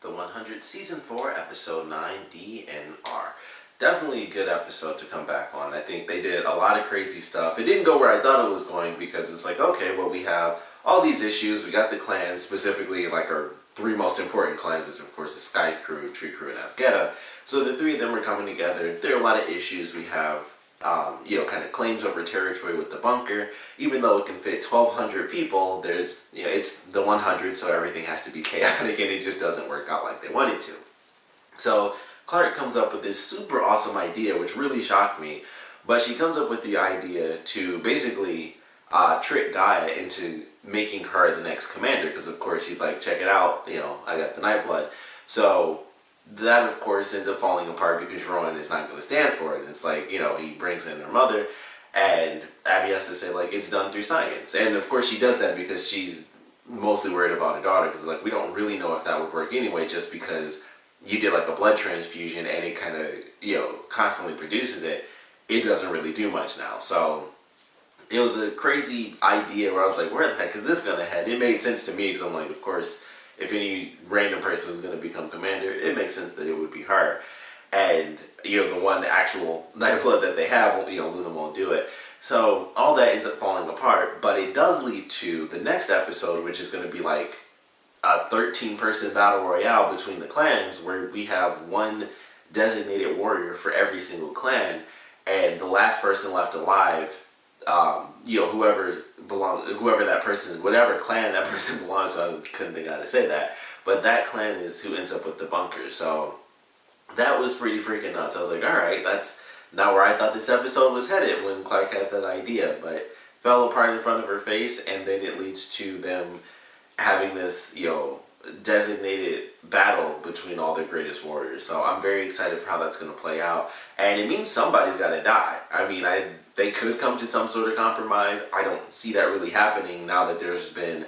The 100 Season 4, Episode 9, DNR. Definitely a good episode to come back on. I think they did a lot of crazy stuff. It didn't go where I thought it was going because it's like, okay, well, we have all these issues. We got the clans, specifically like our three most important clans, is of course the Sky Crew, Tree Crew, and Asgetta. So the three of them are coming together. There are a lot of issues. We have kind of claims over territory with the bunker. Even though it can fit 1,200 people, there's, it's the 100, so everything has to be chaotic, and it just doesn't work out like they want it to. So Clark comes up with this super awesome idea, which really shocked me. But she comes up with the idea to basically trick Gaia into making her the next commander, because of course she's like, check it out, I got the Nightblood. So that of course ends up falling apart because Rowan is not going to stand for it. And it's like, he brings in her mother, and Abby has to say like, it's done through science. And of course she does that because she's mostly worried about her daughter, because like, we don't really know if that would work anyway, just because you did like a blood transfusion and it kind of, constantly produces it. It doesn't really do much now. So it was a crazy idea where I was like, where the heck is this going to head? It made sense to me because I'm like, of course, if any random person is going to become commander, it makes sense that it would be her. And, the one actual Nightblood that they have, Luna won't do it. So all that ends up falling apart, but it does lead to the next episode, which is going to be like a 13-person battle royale between the clans, where we have one designated warrior for every single clan, and the last person left alive, whoever that person, whatever clan that person belongs to, I couldn't think how to say that, but that clan is who ends up with the bunker. So that was pretty freaking nuts. I was like, alright, that's not where I thought this episode was headed when Clark had that idea, but fell apart in front of her face, and then it leads to them having this, designated battle between all their greatest warriors. So I'm very excited for how that's going to play out. And it means somebody's got to die. I mean, they could come to some sort of compromise. I don't see that really happening now that there's been,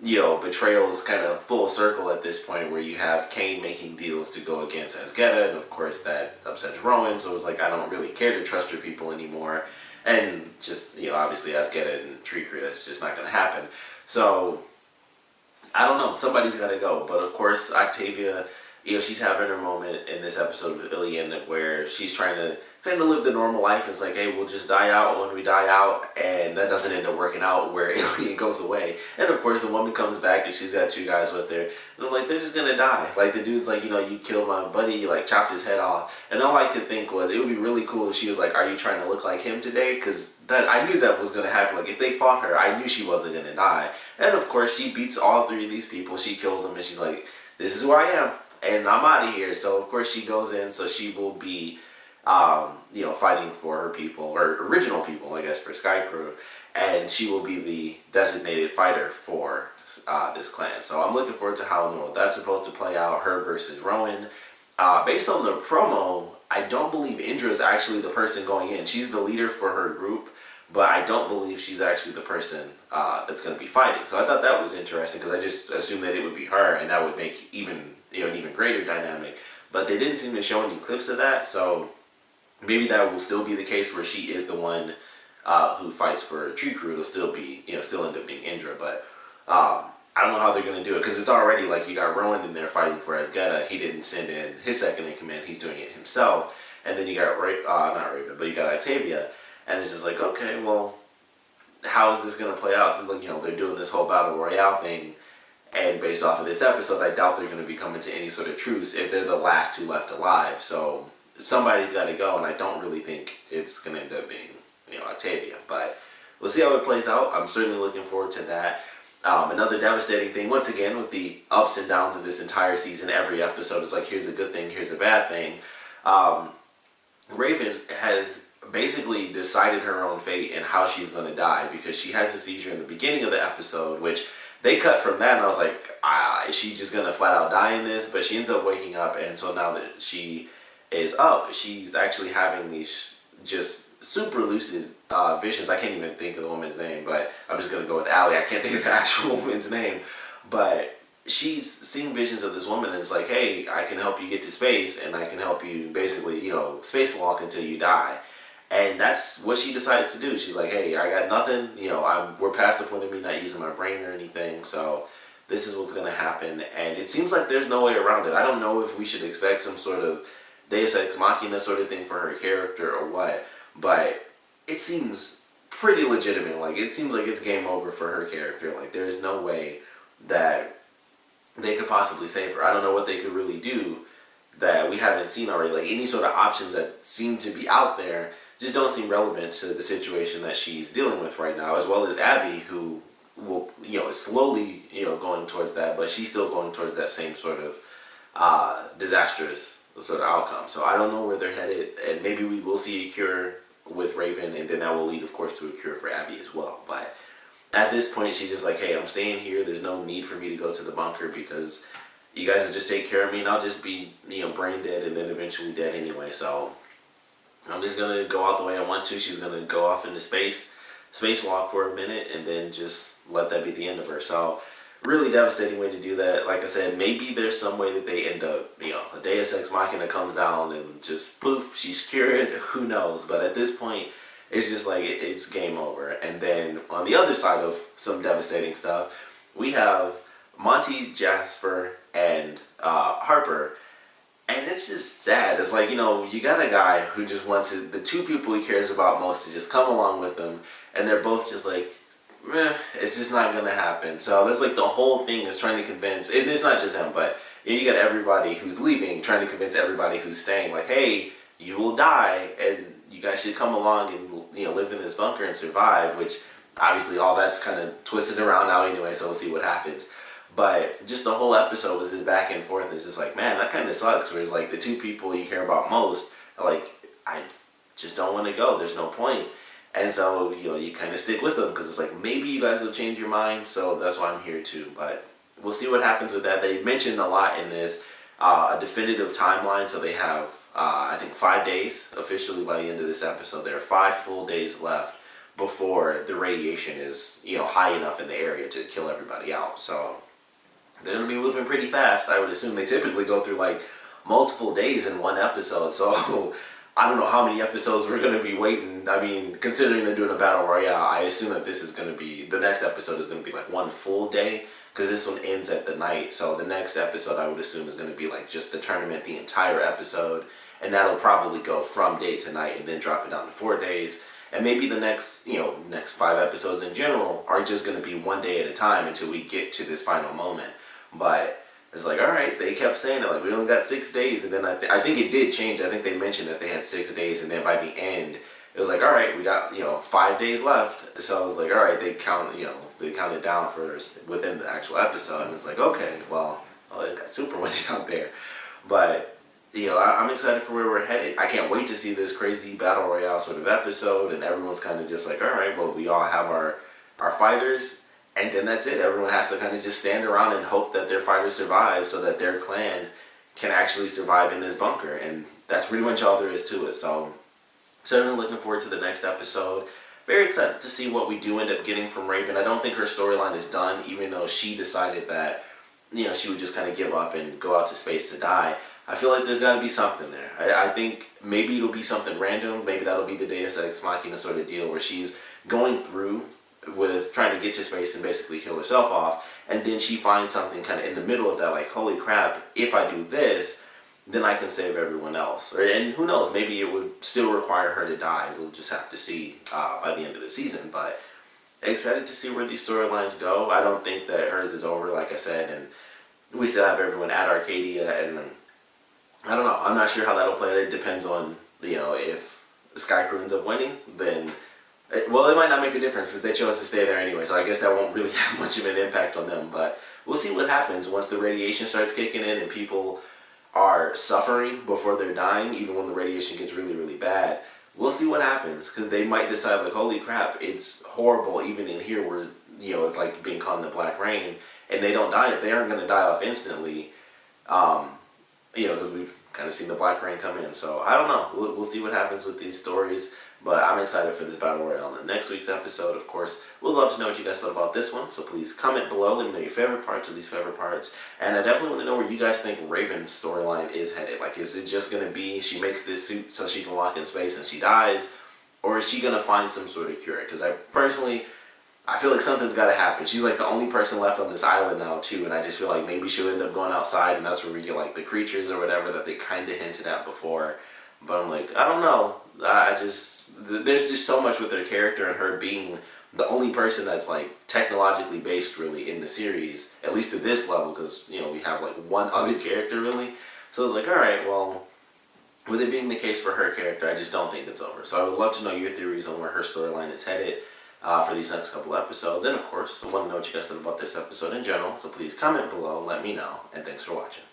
betrayals kind of full circle at this point, where you have Kane making deals to go against Asgetta, and of course that upsets Rowan, so it's like, I don't really care to trust your people anymore. And just, obviously Asgetta and Tree Crew, that's just not going to happen. So I don't know, somebody's got to go. But of course, Octavia, she's having her moment in this episode with Ilian, where she's trying to kind of live the normal life. It's like, hey, we'll just die out when we die out, and that doesn't end up working out, where Ilian goes away. And of course, the woman comes back, and she's got two guys with her, and I'm like, they're just gonna die. Like, the dude's like, you killed my buddy, you like chopped his head off. And all I could think was, it would be really cool if she was like, are you trying to look like him today? Because that, I knew that was gonna happen. Like, if they fought her, I knew she wasn't gonna die. And of course, she beats all three of these people, she kills them, and she's like, this is who I am, and I'm out of here. So of course she goes in, so she will be fighting for her people, or original people, I guess, for Sky Crew, and she will be the designated fighter for this clan. So I'm looking forward to how in the world that's supposed to play out, her versus Rowan. Based on the promo, I don't believe Indra is actually the person going in. She's the leader for her group, but I don't believe she's actually the person that's going to be fighting. So I thought that was interesting, because I just assumed that it would be her, and that would make even an even greater dynamic. But they didn't seem to show any clips of that, so maybe that will still be the case, where she is the one who fights for Tree Crew. It'll still be, still end up being Indra. But I don't know how they're going to do it, because it's already like you got Rowan in there fighting for Asgetta. He didn't send in his second in command. He's doing it himself. And then you got, not Raven, but you got Octavia. And it's just like, okay, well, how is this going to play out? So, they're doing this whole Battle Royale thing. And based off of this episode, I doubt they're going to be coming to any sort of truce if they're the last two left alive. So somebody's got to go, and I don't really think it's going to end up being, Octavia. But we'll see how it plays out. I'm certainly looking forward to that. Another devastating thing, once again, with the ups and downs of this entire season, every episode is like, here's a good thing, here's a bad thing. Raven has basically decided her own fate and how she's going to die, because she has a seizure in the beginning of the episode, which they cut from that, and I was like, is she just going to flat out die in this? But she ends up waking up, and so now that she is up, she's actually having these just super lucid visions. I can't even think of the woman's name, but I'm just going to go with Allie. I can't think of the actual woman's name, but she's seeing visions of this woman, and it's like, hey, I can help you get to space, and I can help you basically, spacewalk until you die. And that's what she decides to do. She's like, hey, I got nothing, we're past the point of me not using my brain or anything, so this is what's going to happen, and it seems like there's no way around it. I don't know if we should expect some sort of Deus Ex Machina sort of thing for her character or what, but it seems pretty legitimate. Like, it seems like it's game over for her character. Like, there is no way that they could possibly save her. I don't know what they could really do that we haven't seen already. Like, any sort of options that seem to be out there just don't seem relevant to the situation that she's dealing with right now, as well as Abby, who will, is slowly, going towards that, but she's still going towards that same sort of disastrous sort of outcome. So I don't know where they're headed, and maybe we will see a cure with Raven, and then that will lead, of course, to a cure for Abby as well. But at this point, she's just like, hey, I'm staying here. There's no need for me to go to the bunker because you guys will just take care of me, and I'll just be, brain dead and then eventually dead anyway. So I'm just going to go out the way I want to. She's going to go off into spacewalk for a minute, and then just let that be the end of her. So really devastating way to do that. Like I said, maybe there's some way that they end up, a Deus Ex Machina comes down and just poof, she's cured. Who knows? But at this point, it's just like it's game over. And then on the other side of some devastating stuff, we have Monty, Jasper, and Harper. And it's just sad. It's like, you got a guy who just wants the two people he cares about most to just come along with him, and they're both just like, meh, it's just not gonna happen. So that's like the whole thing is trying to convince, and it's not just him, but you got everybody who's leaving trying to convince everybody who's staying, like, hey, you will die, and you guys should come along and live in this bunker and survive. Which obviously all that's kind of twisted around now anyway, so we'll see what happens. But just the whole episode was this back and forth. It's just like, man, that kind of sucks. Whereas like the two people you care about most are like, I just don't want to go. There's no point. And so, you kind of stick with them because it's like, maybe you guys will change your mind. So that's why I'm here too. But we'll see what happens with that. They mentioned a lot in this, a definitive timeline. So they have, I think, 5 days officially by the end of this episode. There are 5 full days left before the radiation is, high enough in the area to kill everybody out. So they're going to be moving pretty fast. I would assume they typically go through like multiple days in one episode. So I don't know how many episodes we're going to be waiting. I mean, considering they're doing a battle royale, I assume that this is going to be, the next episode is going to be like one full day, because this one ends at the night. So the next episode I would assume is going to be like just the tournament, the entire episode, and that'll probably go from day to night and then drop it down to 4 days. And maybe the next, next 5 episodes in general are just going to be one day at a time until we get to this final moment. But it's like, all right, they kept saying it, like, we only got 6 days, and then I think it did change. I think they mentioned that they had 6 days, and then by the end, it was like, all right, we got, 5 days left. So I was like, all right, they counted down for within the actual episode, and it's like, okay, well, it got super windy out there. But, I'm excited for where we're headed. I can't wait to see this crazy battle royale sort of episode, and everyone's kind of just like, all right, well, we all have our fighters. And then that's it. Everyone has to kind of just stand around and hope that their fighter survives so that their clan can actually survive in this bunker. And that's pretty much all there is to it. So certainly looking forward to the next episode. Very excited to see what we do end up getting from Raven. I don't think her storyline is done, even though she decided that, she would just kind of give up and go out to space to die. I feel like there's got to be something there. I think maybe it'll be something random. Maybe that'll be the Deus Ex Machina sort of deal where she's going through with trying to get to space and basically kill herself off, and then she finds something kind of in the middle of that, like, holy crap, if I do this, then I can save everyone else. And who knows, maybe it would still require her to die. We'll just have to see by the end of the season. But excited to see where these storylines go. I don't think that hers is over, like I said, and we still have everyone at Arcadia, and I don't know, I'm not sure how that'll play. It depends on, if the Sky Crew ends up winning, then well, it might not make a difference because they chose to stay there anyway, so I guess that won't really have much of an impact on them. But we'll see what happens once the radiation starts kicking in and people are suffering before they're dying, even when the radiation gets really, really bad. We'll see what happens, because they might decide, like, holy crap, it's horrible even in here where, it's like being caught in the black rain, and they don't die. They aren't going to die off instantly, because we've kind of seen the black rain come in. So I don't know. We'll see what happens with these stories. But I'm excited for this battle royale. In next week's episode, of course, we'd love to know what you guys thought about this one. So please comment below. Let me know your favorite parts of these favorite parts. And I definitely want to know where you guys think Raven's storyline is headed. Like, is it just going to be she makes this suit so she can walk in space and she dies? Or is she going to find some sort of cure? Because I personally, I feel like something's got to happen. She's like the only person left on this island now too, and I just feel like maybe she'll end up going outside, and that's where we get like the creatures or whatever that they kind of hinted at before. But I'm like, I don't know. I just there's just so much with her character and her being the only person that's like technologically based really in the series, at least to this level, because you know we have like one other character really. So I was like, all right, well, with it being the case for her character, I just don't think it's over. So I would love to know your theories on where her storyline is headed for these next couple episodes. And of course, I want to know what you guys thought about this episode in general. So please comment below, let me know, and thanks for watching.